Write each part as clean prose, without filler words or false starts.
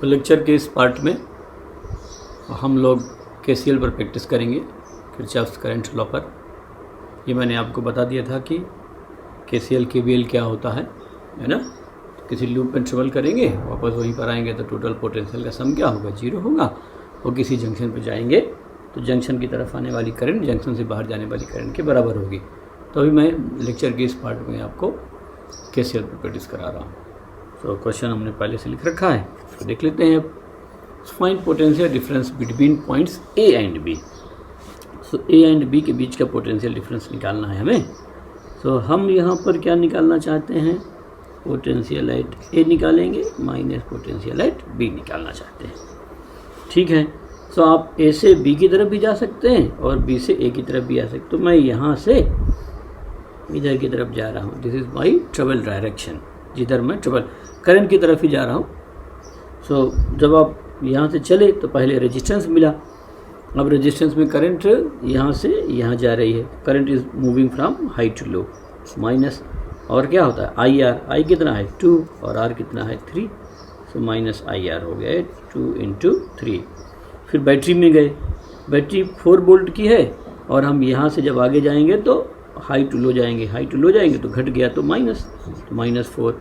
तो लेक्चर के इस पार्ट में हम लोग केसीएल पर प्रैक्टिस करेंगे, किरचॉफ्स करंट लॉ पर। ये मैंने आपको बता दिया था कि केसीएल केवीएल क्या होता है ना। किसी लूप में ट्रेवल करेंगे, वापस वहीं पर आएंगे तो टोटल पोटेंशियल का सम क्या होगा, जीरो होगा। और किसी जंक्शन पर जाएंगे तो जंक्शन की तरफ आने वाली करंट जंक्शन से बाहर जाने वाली करंट के बराबर होगी। तो अभी मैं लेक्चर के इस पार्ट में आपको केसीएल पर प्रैक्टिस करा रहा हूँ। तो क्वेश्चन हमने पहले से लिख रखा है, तो देख लेते हैं। Find potential difference between points A and B. So A and B के बीच का पोटेंशियल डिफरेंस निकालना है हमें। सो हम यहाँ पर क्या निकालना चाहते हैं, पोटेंशियल एट ए निकालेंगे माइनस पोटेंशियल एट बी निकालना चाहते हैं। ठीक है। सो आप ए से बी की तरफ भी जा सकते हैं और बी से ए की तरफ भी आ सकते हैं। तो मैं यहाँ से इधर की तरफ जा रहा हूँ, this is my travel direction, जिधर मैं ट्रेवल करंट की तरफ ही जा रहा हूँ। सो जब आप यहाँ से चले तो पहले रेजिस्टेंस मिला। अब रेजिस्टेंस में करंट यहाँ से यहाँ जा रही है, current is moving from high to low, minus और क्या होता है आई आर। आई कितना है 2 और आर कितना है 3। सो माइनस आई आर हो गया 2 × 3। फिर बैटरी में गए, बैटरी 4 वोल्ट की है और हम यहाँ से जब आगे जाएंगे तो हाई टू लो जाएंगे, हाई टू लो जाएंगे तो घट गया तो -4।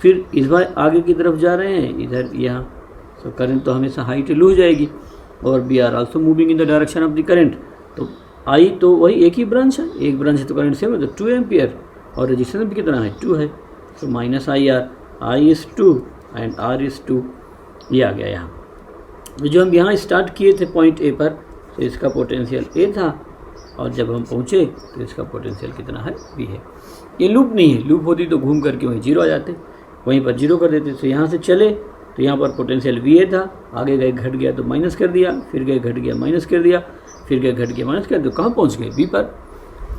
फिर इस बार आगे की तरफ जा रहे हैं इधर यहाँ, तो करंट तो हमेशा हाई टू लो जाएगी और B are also moving in the direction of the current. तो आई तो वही एक ही ब्रांच है, एक ब्रांच है तो करंट सेम है, तो 2 एम्पियर और रजिस्टेंस भी कितना है 2 है। तो minus I R, I is 2 and R is 2, ये आ गया यहाँ। तो जो हम यहाँ स्टार्ट किए थे पॉइंट ए पर, तो इसका पोटेंशियल ए था और जब हम पहुँचे तो इसका पोटेंशियल कितना है बी है। ये लूप नहीं है, लूप होती तो घूम करके वहीं जीरो आ जाते, वहीं पर जीरो कर देते। तो यहाँ से चले तो यहाँ पर पोटेंशियल वी ए था, आगे गए घट गया तो माइनस कर दिया, फिर गए घट गया माइनस कर दिया, फिर गए घट गया माइनस कर दिया, तो कहाँ पहुँच गए बी पर।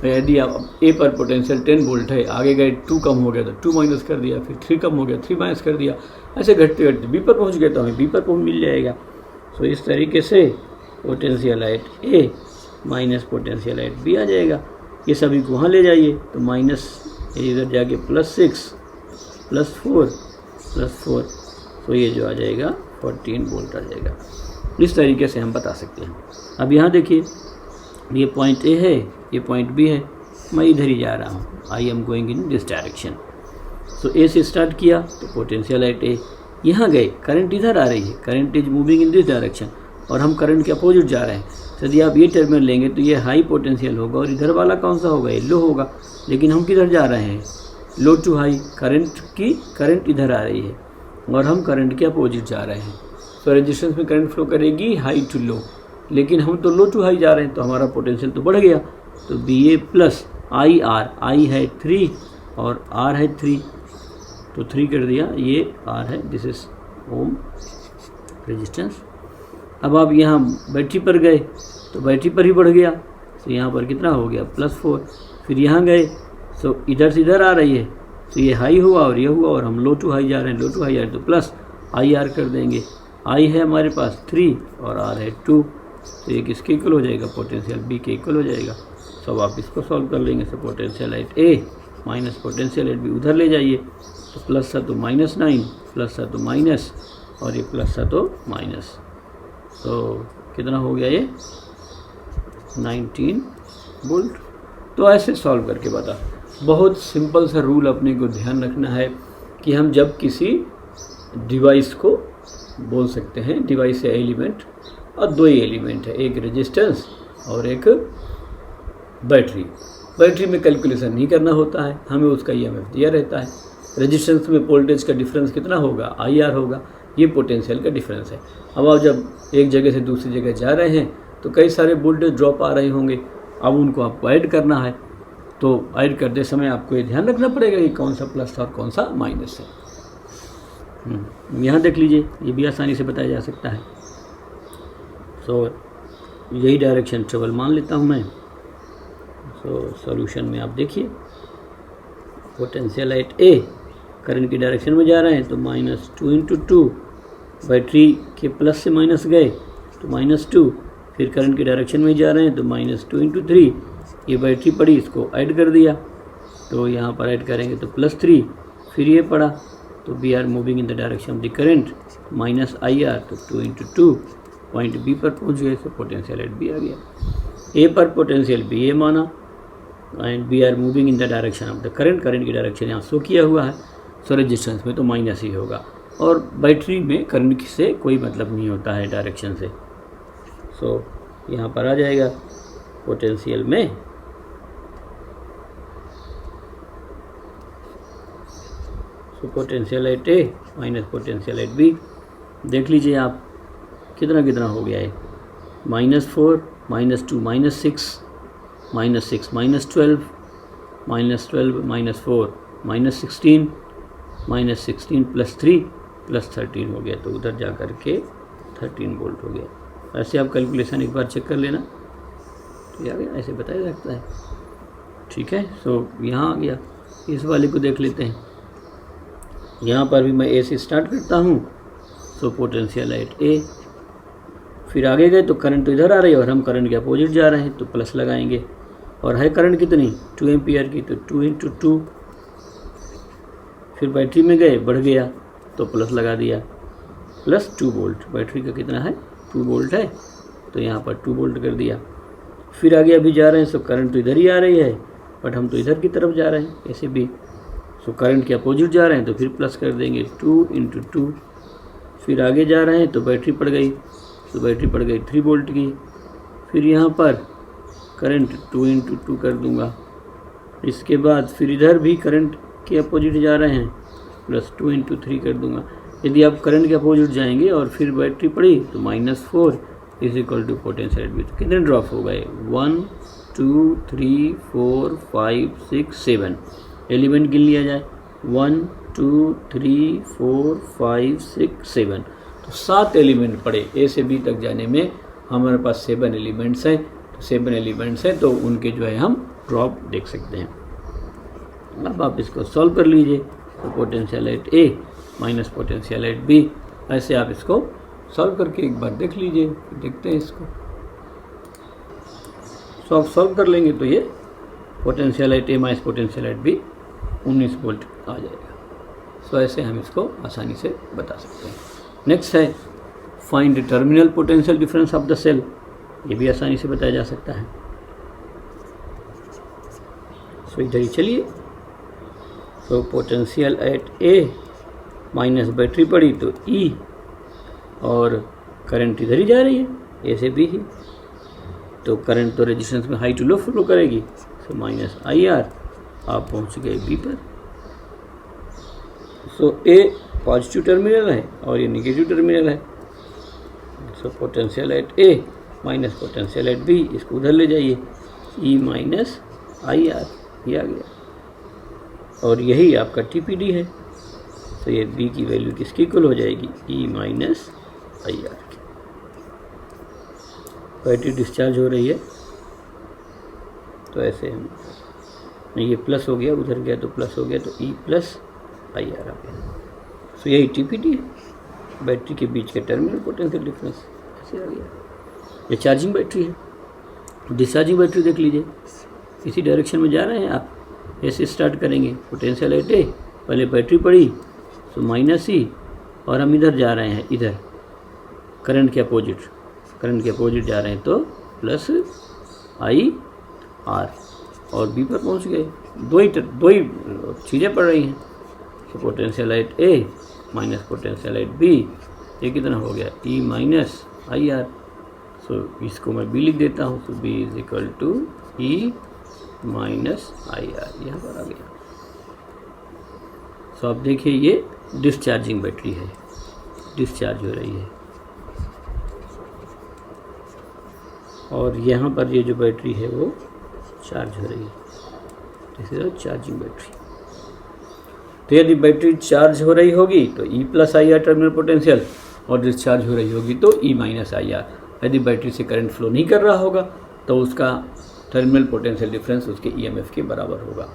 तो यदि आप ए पर पोटेंशियल 10 वोल्ट है, आगे गए 2 कम हो गया तो 2 माइनस कर दिया, फिर 3 कम हो गया 3 माइनस कर दिया, ऐसे घटते घटते बी पर पहुँच गए तो हमें बी पर मिल जाएगा। तो इस तरीके से potential at A minus potential at B आ जाएगा। ये सभी को वहाँ ले जाइए तो माइनस इधर जाके +6 +4 तो ये जो आ जाएगा 14 वोल्ट आ जाएगा। इस तरीके से हम बता सकते हैं। अब यहाँ देखिए, ये पॉइंट ए है, ये पॉइंट बी है, मैं इधर ही जा रहा हूँ, I am going in this direction. So A से स्टार्ट किया तो पोटेंशियल एट ए, यहाँ गए करंट इधर आ रही है, current is moving in this direction और हम करंट के अपोजिट जा रहे हैं। तो यदि आप ये टर्मिनल लेंगे तो ये हाई पोटेंशियल होगा और इधर वाला कौन सा होगा, ये लो होगा। लेकिन हम किधर जा रहे हैं, लो टू हाई, करंट इधर आ रही है और हम करंट के अपोजिट जा रहे हैं। तो रेजिस्टेंस में करंट फ्लो करेगी हाई टू लो, लेकिन हम तो लो टू हाई जा रहे हैं तो हमारा पोटेंशियल तो बढ़ गया। तो B A plus I R, I है 3 और आर है 3, तो 3 कर दिया, ये आर है, दिस इज ओम रेजिस्टेंस। अब आप यहाँ बैटरी पर गए तो बैटरी पर ही बढ़ गया, तो यहाँ पर कितना हो गया +4। फिर यहाँ गए तो इधर से इधर आ रही है, तो ये हाई हुआ और ये हुआ और हम लो टू हाई जा रहे हैं, लो टू हाई जा रहे हैं तो प्लस आई आर कर देंगे। आई है हमारे पास 3 और आर है 2, तो ये किसके इक्वल हो जाएगा, पोटेंशियल बी के इक्वल हो जाएगा। तो अब आप इसको सॉल्व कर लेंगे। तो potential at A minus potential at B उधर ले जाइए, तो प्लस था तो -9, प्लस था तो माइनस और ये प्लस था तो माइनस, तो कितना हो गया ये 19 वोल्ट। तो ऐसे सॉल्व करके बता। बहुत सिंपल सा रूल अपने को ध्यान रखना है कि हम जब किसी डिवाइस को बोल सकते हैं, डिवाइस है एलिमेंट और 2 ही एलिमेंट है, एक रेजिस्टेंस और एक बैटरी। बैटरी में कैलकुलेशन नहीं करना होता है, हमें उसका ईएमएफ दिया रहता है। रेजिस्टेंस में वोल्टेज का डिफरेंस कितना होगा, आई आर होगा, ये पोटेंशियल का डिफरेंस है। अब आप जब एक जगह से दूसरी जगह जा रहे हैं तो कई सारे वोल्टेज ड्रॉप आ रहे होंगे, अब उनको आपको ऐड करना है। तो ऐड करते समय आपको ये ध्यान रखना पड़ेगा कि कौन सा प्लस था और कौन सा माइनस है। यहाँ देख लीजिए, ये भी आसानी से बताया जा सकता है। सो यही डायरेक्शन ट्रेवल मान लेता हूँ मैं। सो सॉल्यूशन में आप देखिए, पोटेंशियल एट ए करंट की डायरेक्शन में जा रहे हैं तो -2 × 2, बैटरी के प्लस से माइनस गए तो -2, फिर करंट की डायरेक्शन में जा रहे हैं तो -2 × 3, ये बैटरी पड़ी, इसको ऐड कर दिया तो यहाँ पर ऐड करेंगे तो +3, फिर ये पड़ा तो we are moving in the direction of the current minus I R, तो 2 इंटू 2 पॉइंट बी पर पहुंच गए, तो पोटेंशियल एट बी आ गया। ए पर पोटेंशियल बी ए माना and we are moving in the direction of the current, current की direction यहाँ शो किया हुआ है, सो रेजिस्टेंस में तो माइनस ही होगा। और बैटरी में करंट से कोई मतलब नहीं होता है डायरेक्शन से, सो यहाँ पर आ जाएगा पोटेंशियल में potential at A minus potential at B. देख लीजिए आप कितना कितना हो गया है, -4 -2 -6 -6 -12 -12 -4 -16 -16 +3 +13 हो गया, तो उधर जा कर के 13 वोल्ट हो गया। ऐसे आप कैलकुलेशन एक बार चेक कर लेना, तो आ गया, ऐसे बताया जाता है। ठीक है, सो यहाँ आ गया। इस वाले को देख लेते हैं। यहाँ पर भी मैं ए से स्टार्ट करता हूँ, सो पोटेंशियल एट ए, फिर आगे गए तो करंट तो इधर आ रही है और हम करंट के अपोजिट जा रहे हैं, तो प्लस लगाएंगे। और है करंट कितनी 2 एम्पियर की, तो 2 इंटू 2, फिर बैटरी में गए बढ़ गया तो प्लस लगा दिया, प्लस 2 वोल्ट। बैटरी का कितना है 2 वोल्ट है, तो यहाँ पर 2 वोल्ट कर दिया। फिर आगे अभी जा रहे हैं, सो करंट तो इधर ही आ रही है, बट हम तो इधर की तरफ जा रहे हैं ऐसे भी, सो करंट के अपोजिट जा रहे हैं, तो फिर प्लस कर देंगे 2 इंटू 2। फिर आगे जा रहे हैं तो बैटरी पड़ गई, तो बैटरी पड़ गई 3 वोल्ट की। फिर यहाँ पर करंट 2 इंटू 2 कर दूँगा। इसके बाद फिर इधर भी करंट के अपोजिट जा रहे हैं, प्लस 2 इंटू 3 कर दूँगा। यदि आप करंट के अपोजिट जाएंगे और फिर बैटरी पड़ी तो -4 is equal to potential at B. तो कितने ड्रॉप हो गए 1 2 3 4 5 6 7 एलिमेंट गिन लिया जाए, 1 2 3 4 5 6 7, तो 7 एलिमेंट पड़े। ए से बी तक जाने में हमारे पास 7 एलिमेंट्स हैं, तो 7 एलिमेंट्स हैं तो उनके जो है हम ड्रॉप देख सकते हैं। अब आप इसको सॉल्व कर लीजिए, तो potential at A minus potential at B, ऐसे आप इसको सॉल्व करके एक बार देख लीजिए। देखते हैं इसको, सो आप सॉल्व कर लेंगे तो ये potential at A minus potential at B 19 volt आ जाएगा। सो ऐसे हम इसको आसानी से बता सकते हैं। नेक्स्ट है find the terminal potential difference of the cell, ये भी आसानी से बताया जा सकता है। सो इधर ही चलिए, तो potential at A minus battery पड़ी तो ई, और करंट इधर ही जा रही है ए से बी ही, तो करंट तो रेजिस्टेंस में हाई टू लो फ्लो करेगी, सो माइनस आई आर, आप पहुंच गए बी पर। सो ए पॉजिटिव टर्मिनल है और ये नेगेटिव टर्मिनल है, so potential at A minus potential at B, इसको उधर ले जाइए, ई माइनस आई आर, ये आ गया। और यही आपका टीपीडी है, तो ये बी की वैल्यू किसकी इक्वल हो जाएगी, ई माइनस आई आर की। बैटरी डिस्चार्ज हो रही है, तो ऐसे हम नहीं, ये प्लस हो गया, उधर गया तो प्लस हो गया, तो ई प्लस आई आर आ गया। तो यही टीपीडी है, बैटरी के बीच के टर्मिनल पोटेंशियल डिफरेंस ऐसे आ गया। ये चार्जिंग बैटरी है, डिस्चार्जिंग बैटरी देख लीजिए, इसी डायरेक्शन में जा रहे हैं आप, ऐसे स्टार्ट करेंगे, पोटेंशियल एट ए, पहले बैटरी पड़ी तो माइनस ई, और हम इधर जा रहे हैं, इधर करंट के अपोजिट जा रहे हैं, तो प्लस आई आर, और बी पर पहुंच गए। दो ही चीज़ें पड़ रही हैं, तो potential at A minus potential at B, ये कितना हो गया ई माइनस आई आर। सो इसको मैं बी लिख देता हूँ, तो B is equal to E minus I R, यहाँ पर आ गया। सो आप देखिए ये डिस्चार्जिंग बैटरी है, डिस्चार्ज हो रही है, और यहाँ पर ये जो बैटरी है वो चार्ज हो रही है, दिस इज चार्जिंग बैटरी। तो यदि बैटरी चार्ज हो रही होगी तो E plus I are terminal potential, और डिस्चार्ज हो रही होगी तो ई माइनस आई आर। यदि बैटरी से करंट फ्लो नहीं कर रहा होगा तो उसका टर्मिनल पोटेंशियल डिफरेंस उसके ईएमएफ के बराबर होगा।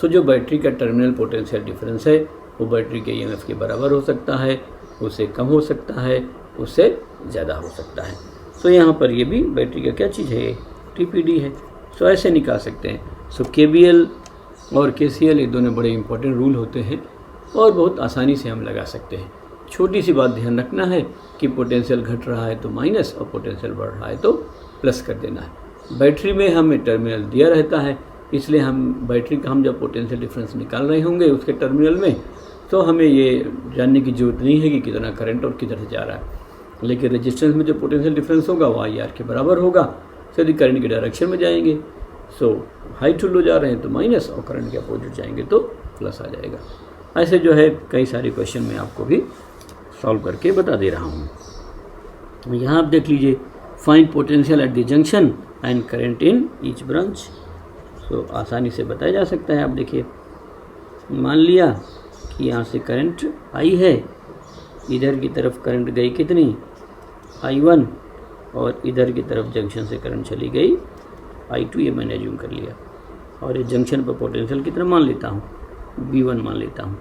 सो जो बैटरी का टर्मिनल पोटेंशियल डिफरेंस है वो बैटरी के ईएमएफ के बराबर हो सकता है, उससे कम हो सकता है, उससे ज़्यादा हो सकता है। सो यहाँ पर ये भी बैटरी का क्या चीज़ है, टीपीडी है। सो ऐसे निकाल सकते हैं। सो केबीएल और केसीएल ये दोनों बड़े इंपॉर्टेंट रूल होते हैं और बहुत आसानी से हम लगा सकते हैं। छोटी सी बात ध्यान रखना है कि पोटेंशियल घट रहा है तो माइनस और पोटेंशियल बढ़ रहा है तो प्लस कर देना है। बैटरी में हमें टर्मिनल दिया रहता है, इसलिए हम बैटरी का हम जब पोटेंशियल डिफरेंस निकाल रहे होंगे उसके टर्मिनल में, तो हमें ये जानने की ज़रूरत नहीं है कि कितना करंट और किधर से जा रहा है। लेकिन रेजिस्टेंस में जो पोटेंशियल डिफरेंस होगा वो IR के बराबर होगा। तो यदि करंट की डायरेक्शन में जाएंगे सो हाई टू लो जा रहे हैं तो माइनस, और करंट के अपोजिट जाएंगे तो प्लस आ जाएगा। ऐसे जो है कई सारे क्वेश्चन मैं आपको भी सॉल्व करके बता दे रहा हूँ। यहाँ आप देख लीजिए, find potential at the junction and current in each branch. तो आसानी से बताया जा सकता है। आप देखिए, मान लिया कि यहाँ से करंट आई है, इधर की तरफ करंट गई कितनी I1, और इधर की तरफ जंक्शन से करंट चली गई I2, ये मैंने एज्यूम कर लिया। और ये जंक्शन पर पोटेंशियल कितना मान लेता हूँ, B1 मान लेता हूँ।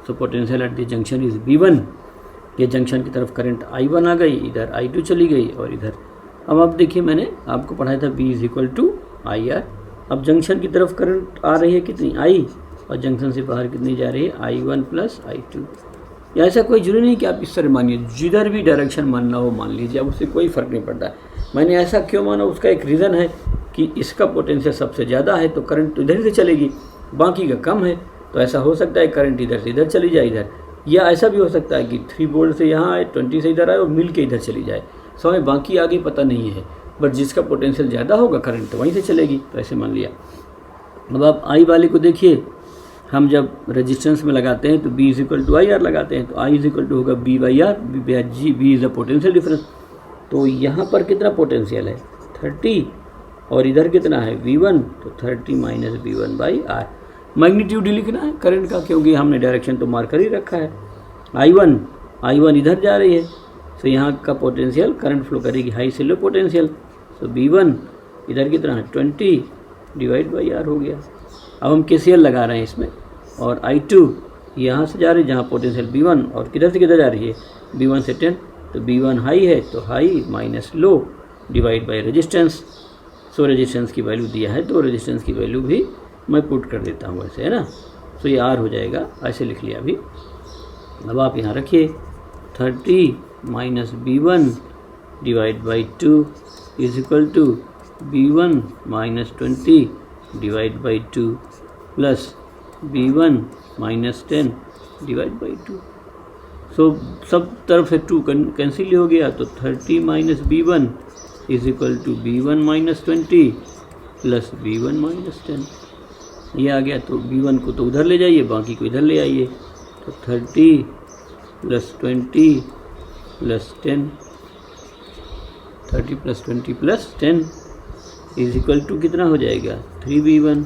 सो potential at the junction is B1। ये जंक्शन की तरफ करंट I1 आ गई, इधर I2 चली गई, और इधर अब आप देखिए मैंने आपको पढ़ाया था B = IR। अब जंक्शन की तरफ करंट आ रही है कितनी I, और जंक्शन से बाहर कितनी जा रही है I1 + I2। या ऐसा कोई जरूरी नहीं कि आप इस तरह मानिए, जिधर भी डायरेक्शन मानना हो मान लीजिए, अब उससे कोई फ़र्क नहीं पड़ता। मैंने ऐसा क्यों माना, उसका एक रीज़न है कि इसका पोटेंशियल सबसे ज़्यादा है तो करंट तो इधर से चलेगी, बाकी का कम है तो ऐसा हो सकता है करंट इधर से इधर चली जाए इधर, या ऐसा भी हो सकता है कि 3 वोल्ट से यहाँ आए, 20 से इधर आए और मिल के इधर चली जाए। समय बाकी आगे पता नहीं है, बट जिसका पोटेंशियल ज़्यादा होगा करंट तो वहीं से चलेगी, तो ऐसे मान लिया। अब आप I वाले को देखिए, हम जब रेजिस्टेंस में लगाते हैं तो B = IR लगाते हैं, तो I होगा B/R। B is the potential difference. तो यहाँ पर कितना पोटेंशियल है 30, और इधर कितना है V1, तो 30 - B1/R। मैग्नीट्यूड ही लिखना है करंट का, क्योंकि हमने डायरेक्शन तो मार्क कर ही रखा है। I1 इधर जा रही है, तो यहाँ का पोटेंशियल करंट फ्लो करेगी हाई से लो पोटेंशियल। तो B1 इधर कितना है 20/R हो गया। अब हम KCL लगा रहे हैं इसमें, और I2 यहाँ से जा रही है जहाँ पोटेंशियल B1, और किधर से किधर जा रही है B1 से 10, तो B1 हाई है तो high minus low divide by resistance. So resistance की वैल्यू दिया है तो रेजिस्टेंस की वैल्यू भी मैं पुट कर देता हूँ ऐसे, है ना। तो ये R हो जाएगा, ऐसे लिख लिया अभी। अब आप यहाँ रखिए 30 - B1 divide by 2 = B1 - 20 divide by 2 plus B1 - 10 divide by 2। सो सब तरफ से 2 कैंसिल हो गया, तो 30 - B1 = B1 - 20 प्लस B1 - 10। ये आ गया, तो B1 को तो उधर ले जाइए, बाकी को इधर ले आइए। तो 30 + 20 + 10, 30 + 20 + 10 = कितना हो जाएगा 3B1।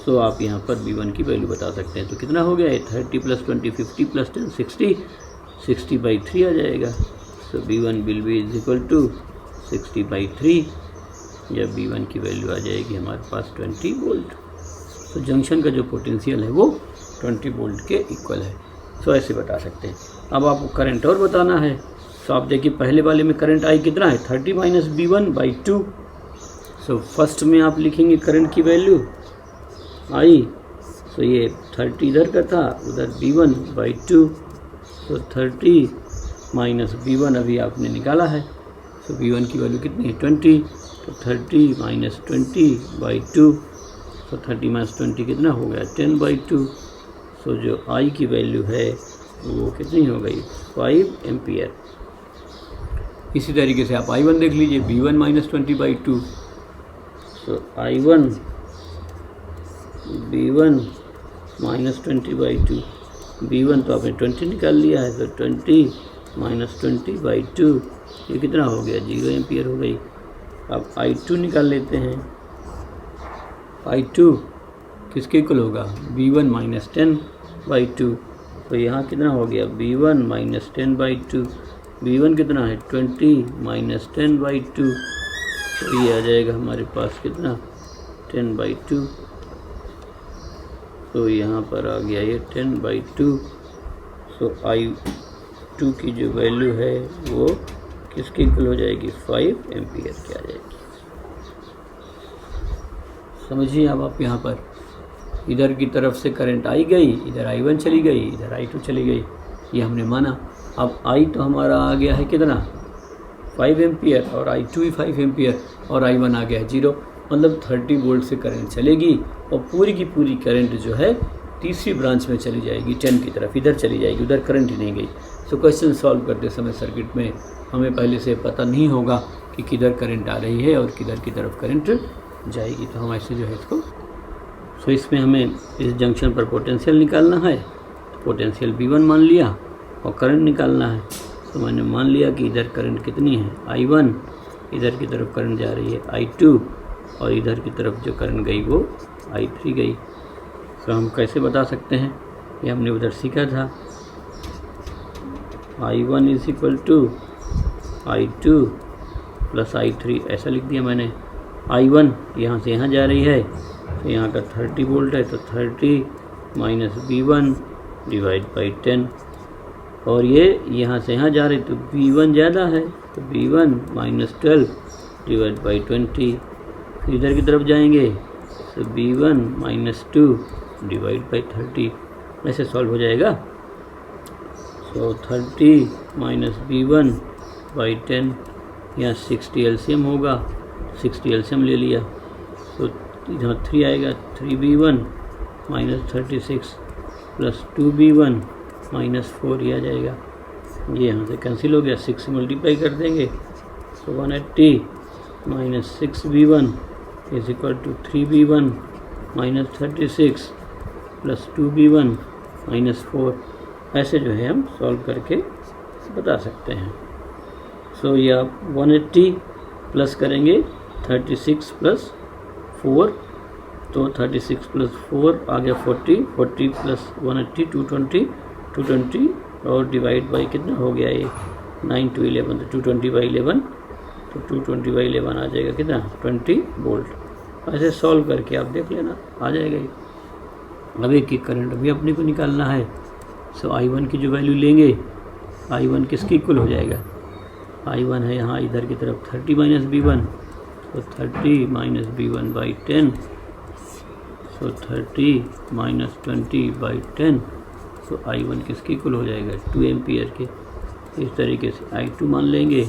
तो आप यहाँ पर B1 की वैल्यू बता सकते हैं। तो कितना हो गया है 30 + 20 50 + 10 60, 60/3 आ जाएगा। तो B1 विल बी = 60/3, या B1 की वैल्यू आ जाएगी हमारे पास 20 वोल्ट। तो जंक्शन का जो पोटेंशियल है वो 20 वोल्ट के इक्वल है। तो ऐसे बता सकते हैं। अब आपको करंट और बताना है, तो आप देखिए पहले वाले में करंट आई कितना है 30 - B1/2। सो फर्स्ट में आप लिखेंगे करंट की वैल्यू आई, तो ये 30 इधर का था, उधर B1/2। तो 30 - B1 अभी आपने निकाला है, तो B1 की वैल्यू कितनी है 20। तो 30 - 20/2, तो 30 - 20 कितना हो गया 10/2। तो जो I की वैल्यू है वो कितनी हो गई 5 एम्पियर। इसी तरीके से आप I1 देख लीजिए, B1 - 20/2। तो I1 B1 - 20/2, B1 तो आपने 20 निकाल लिया है, तो 20 - 20/2 ये कितना हो गया 0 एम्पियर हो गई। अब I2 निकाल लेते हैं। I2 किसके इक्वल होगा B1 - 10/2। तो यहाँ कितना हो गया B1 - 10/2, B1 कितना है 20 - 10/2। तो ये आ जाएगा हमारे पास कितना 10/2। तो यहाँ पर आ गया ये 10/2। सो I2 की जो वैल्यू है वो किसके इक्वल हो जाएगी 5 एम्पियर की आ जाएगी। समझिए अब आप यहाँ पर इधर की तरफ से करंट आई गई, इधर I1 चली गई, इधर I2 चली गई, ये हमने माना। अब I तो हमारा आ गया है कितना 5 एम्पियर और I2 भी 5 एम्पियर और I1 आ गया है 0, मतलब 30 वोल्ट से करंट चलेगी और पूरी की पूरी करंट जो है तीसरी ब्रांच में चली जाएगी 10 की तरफ, इधर चली जाएगी, उधर करंट ही नहीं गई। सो क्वेश्चन सॉल्व करते समय सर्किट में हमें पहले से पता नहीं होगा कि किधर करंट आ रही है और किधर की तरफ करंट जाएगी, तो हम ऐसे जो है इसको सो इसमें हमें इस जंक्शन पर पोटेंशियल निकालना है, तो पोटेंशियल V1 मान लिया और करंट निकालना है। तो मैंने मान लिया कि इधर करंट कितनी है I1, इधर की तरफ करंट जा रही है I2 और इधर की तरफ जो करंट गई वो I3 गई। तो हम कैसे बता सकते हैं, ये हमने उधर सीखा था, I1 is equal to I2 plus I3, ऐसा लिख दिया मैंने। I1 यहाँ से यहाँ जा रही है तो यहाँ का 30 वोल्ट है, तो 30 माइनस V1 डिवाइड बाई 10, और ये यहाँ से यहाँ जा रही तो V1 ज़्यादा है तो V1 माइनस 12 डिवाइड बाई 20, फिर इधर की तरफ जाएंगे तो V1 माइनस 2 डिवाइड बाई 30, ऐसे सॉल्व हो जाएगा। सो 30 माइनस V1 बाई 10, यहाँ 60 एलसीएम होगा, 60 एलसीएम ले लिया तो यहाँ 3 आएगा, 3V1 minus 36 plus 2V1 minus 4 ये आ जाएगा, ये यहाँ से कैंसिल हो गया, 6 से मल्टीप्लाई कर देंगे तो 180 minus 6V1 is equal to 3V1 minus 36 plus 2V1 minus 4, ऐसे जो है हम सॉल्व करके बता सकते हैं। सो ये आप 180 प्लस करेंगे 36 प्लस 4, तो 36 प्लस 4 आ गया 40, 40 प्लस 180 220, 220 और डिवाइड बाई कितना हो गया ये 9 to 11, तो 220 बाई 11, तो 220 बाई 11 आ जाएगा कितना 20 वोल्ट। ऐसे सॉल्व करके आप देख लेना, आ जाएगा ये। अब एक करंट भी अपने को निकालना है। सो I1 की जो वैल्यू लेंगे, I1 किसके इक्वल हो जाएगा, I1 है यहाँ इधर की तरफ 30 माइनस V1, तो 30 minus V1 by 10, so 30 minus 20 by 10, तो I1 किसके इक्वल हो जाएगा 2 एम्पियर के। इस तरीके से I2 मान लेंगे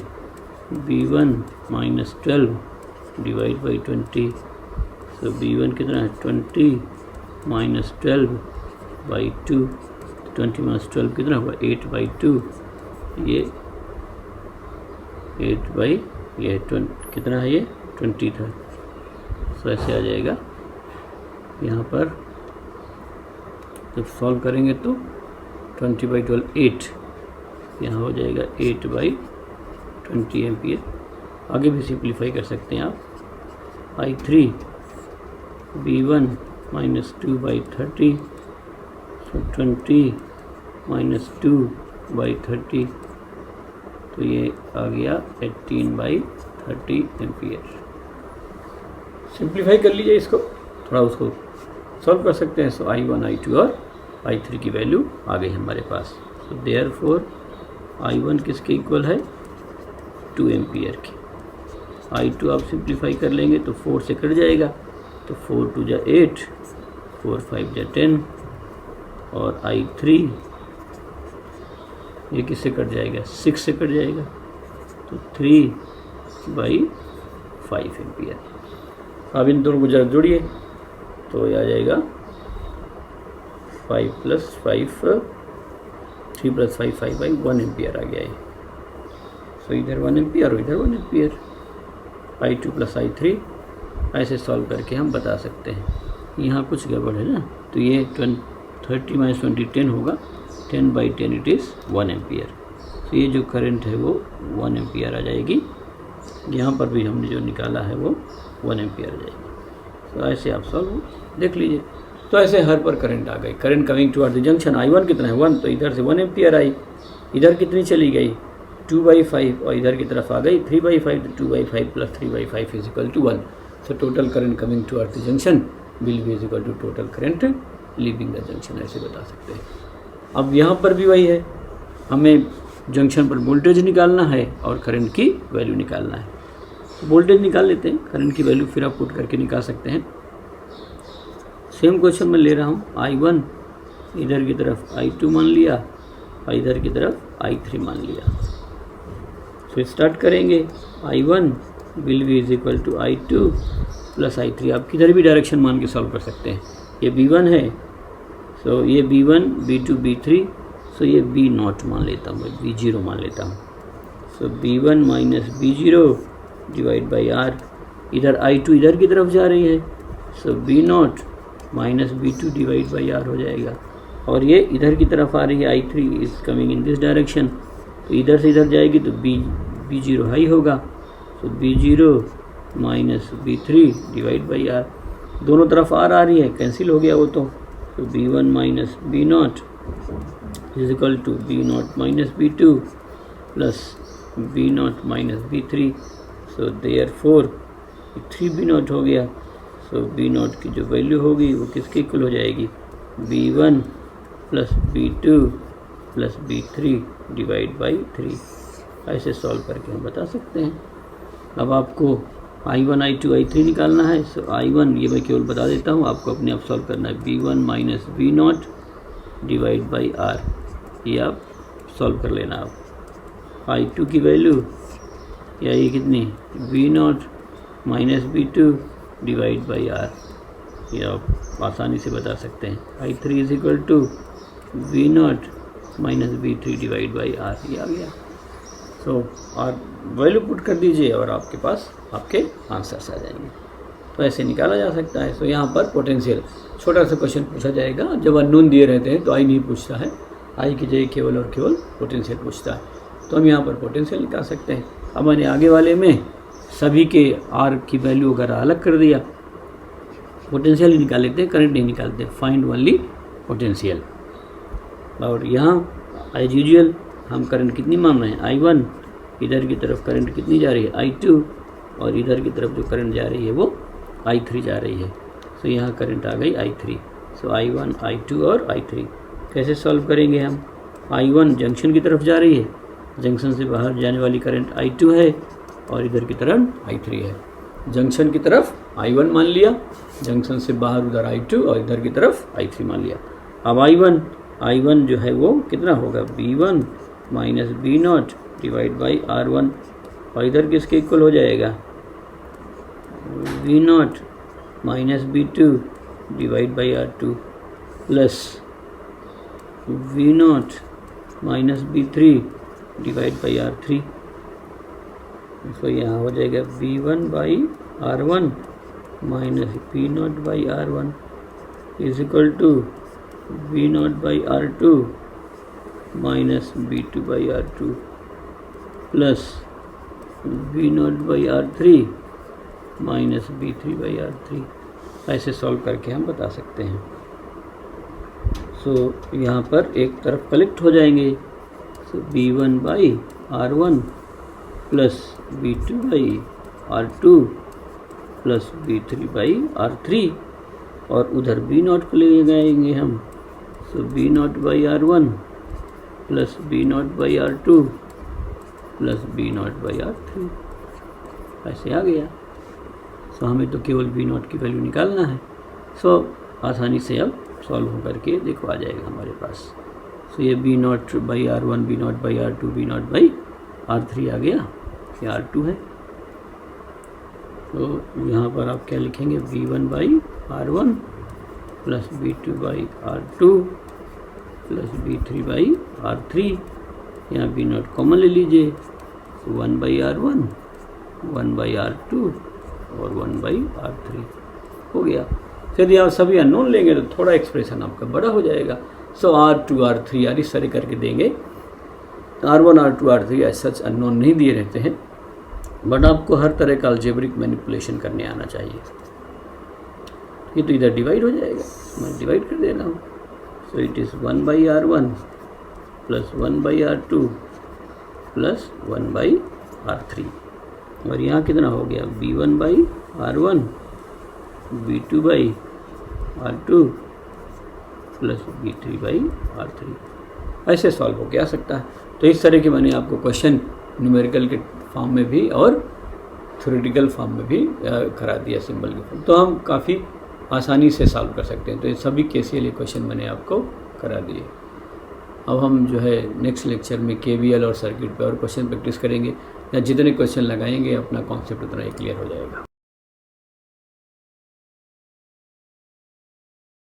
V1 minus 12 divide by 20, so V1 कितना है 20 माइनस 12 बाई 2, 20 माइनस 12 कितना हुआ 8 बाई 2, ये 8 बाई ये 20 कितना है ये 20 था। सो ऐसे आ जाएगा, यहाँ पर जब सॉल्व करेंगे तो 20 बाई 12 8, यहाँ हो जाएगा 8 बाई 20 एम्पियर। आगे भी सिंप्लीफाई कर सकते हैं आप। I3 V1 minus 2 by 30, so 20 minus 2 by 30, तो ये आ गया 18 बाई 30 एम्पियर। सिंप्लीफाई कर लीजिए इसको, थोड़ा उसको सॉल्व कर सकते हैं। सो I1 I2 और I3 की वैल्यू आ गई हमारे पास। सो देयरफॉर I1 किसके इक्वल है 2 एम्पियर की। I2 आप सिंप्लीफाई कर लेंगे तो 4 से कट जाएगा, तो 4 2 जा 8, 4 5 जा 10, और I3 ये किससे कट जाएगा 6 से कट जाएगा, तो 3 बाई 5 एम्पियर। अब इन दोनों को जरा जोड़िए तो ये आ जाएगा 5 प्लस 5 3 प्लस 5 5 बाई 1 एम्पियर आ गया ये। तो इधर 1 एम्पियर और इधर 1 एम्पियर, I2 प्लस I3, ऐसे सॉल्व करके हम बता सकते हैं। यहाँ कुछ गड़बड़ है ना, तो ये 30 माइनस 20 10 होगा, 10 बाई 10 इट इज़ 1 एम्पियर। तो ये जो करंट है वो 1 एम्पियर आ जाएगी। यहाँ पर भी हमने जो निकाला है वो 1 एम्पियर आ जाएगी। तो ऐसे आप सॉल्व देख लीजिए। तो ऐसे हर पर करंट आ गई। Current coming toward the junction, I1 कितना है 1, तो इधर से 1 एम्पियर आई, इधर कितनी चली गई 2 बाई 5, और इधर की तरफ आ गई 3 बाई 5, तो 2 by 5 plus 3 by 5 is equal to 1। So total current coming toward the junction will be is equal to total current leaving the junction, ऐसे बता सकते हैं। अब यहाँ पर भी वही है, हमें जंक्शन पर वोल्टेज निकालना है और करंट की वैल्यू निकालना है। वोल्टेज निकाल लेते हैं, करंट की वैल्यू फिर आप पुट करके निकाल सकते हैं। सेम क्वेश्चन में ले रहा हूँ, I1 इधर की तरफ I2 मान लिया और इधर की तरफ I3 मान लिया। तो स्टार्ट करेंगे, I1 will be is equal to I2 plus I3। आप किधर भी डायरेक्शन मान के सॉल्व कर सकते हैं। ये B1 है, सो ये B1, B2, B3, सो ये B0 मान लेता हूँ, B0 मान लेता हूँ। सो B1 minus B0 divide by R। इधर I2 इधर की तरफ जा रही है, सो B0 minus B2 divide by R हो जाएगा। और ये इधर की तरफ आ रही है, I3 is coming in this direction, तो इधर से इधर जाएगी तो B0 हाई होगा, सो B0 minus B3 divide by R। दोनों तरफ R आ रही है, कैंसिल हो गया वो तो B1 minus B0 is equal to B0 minus B2 plus B0 minus B3। So therefore 3 B0 हो गया। सो B0 की जो वैल्यू होगी वो किसके इक्वल हो जाएगी, B1 plus B2 plus B3 divide by 3। ऐसे सॉल्व करके हम बता सकते हैं। अब आपको I1, I2, I3 निकालना है। सो I1 ये मैं केवल बता देता हूँ, आपको अपने आप सॉल्व करना है, B1 minus B0 divide by R। ये आप सॉल्व कर लेना। आप I2 की वैल्यू या ये कितनी, B0 minus B2 divide by R, ये आप आसानी से बता सकते हैं। I3 is equal to B0 minus B3 divide by R, ये आ गया। तो आप वैल्यू पुट कर दीजिए और आपके पास आपके आंसर्स आ जाएंगे। तो ऐसे निकाला जा सकता है। तो यहाँ पर पोटेंशियल छोटा सा क्वेश्चन पूछा जाएगा। जब अननोन दिए रहते हैं तो आई नहीं पूछता है, आई की जगह केवल और केवल पोटेंशियल पूछता है। तो हम यहाँ पर पोटेंशियल निकाल सकते हैं। अब मैंने आगे वाले में सभी के आर की वैल्यू वगैरह अलग कर दिया, पोटेंशियल ही निकाल लेते हैं, करंट नहीं निकालते, फाइंड ओनली पोटेंशियल। और यहाँ एज यूजुअल हम करंट कितनी मान रहे हैं, I1, इधर की तरफ करंट कितनी जा रही है, I2, और इधर की तरफ जो करंट जा रही है वो I3 जा रही है। सो यहाँ करंट आ गई I3। सो I1, I2 और I3 कैसे सॉल्व करेंगे हम। I1 जंक्शन की तरफ जा रही है, जंक्शन से बाहर जाने वाली करंट I2 है और इधर की तरफ I3 है। जंक्शन की तरफ I1 मान लिया, जंक्शन से बाहर उधर I2 और इधर की तरफ I3 मान लिया। अब I1 जो है वो कितना होगा, B1 minus B0 divide by R1, और इधर किसके इक्वल हो जाएगा, B0 minus B2 divide by R2 plus V0 minus B3 divide by R3। तो यहाँ हो जाएगा B1 by R1 minus B0 by R1 is equal to B0 by R2 minus B2 by R2 plus B0 by R3 minus B3 by R3। ऐसे solve करके हम बता सकते हैं। सो यहाँ पर एक तरफ कलेक्ट हो जाएंगे। सो B1 by R1 plus B2 by R2 plus B3 by R3, और उधर B0 को ले जाएंगे हम। सो B0 by R1 plus B0 by R2 plus B0 by R3, ऐसे आ गया। सो हमें तो केवल B0 की वैल्यू निकालना है। सो आसानी से अब सॉल्व हो करके देखो आ जाएगा हमारे पास। सो ये B0 by R1, B0 by R2, B0 by R3 आ गया, ये R2 है। तो यहाँ पर आप क्या लिखेंगे, B1 by R1 plus B2 by R2 plus B3 by R3। यहाँ B0 कॉमन ले लीजिए, 1 बाई R1, 1 बाई R2 और 1 बाई R3 हो गया। यदि आप सभी अननोन लेंगे तो थोड़ा एक्सप्रेशन आपका बड़ा हो जाएगा। सो R2, R3 यार इस तरह करके देंगे। R1, R2, R3 ऐसा सच अननोन नहीं दिए रहते हैं, बट आपको हर तरह का अलजेब्रिक मैनिपुलेशन करने आना चाहिए। ये तो इधर डिवाइड हो जाएगा, मैं डिवाइड कर दे रहा हूँ। So it is 1 by R1 plus 1 by R2 plus 1 by R3, और यहाँ कितना हो गया, B1 by R1, B2 by R2 plus B3 by R3। ऐसे सॉल्व हो के आ सकता है। तो इस तरह के मैंने आपको क्वेश्चन न्यूमेरिकल के फॉर्म में भी और थ्योरेटिकल फॉर्म में भी करा दिया, सिंबल के फॉर्म। तो हम काफ़ी आसानी से सॉल्व कर सकते हैं। तो ये सभी KCL इक्वेशन मैंने आपको करा दिए। अब हम जो है नेक्स्ट लेक्चर में KVL और सर्किट पे और क्वेश्चन प्रैक्टिस करेंगे, या जितने क्वेश्चन लगाएंगे अपना कॉन्सेप्ट उतना ही क्लियर हो जाएगा।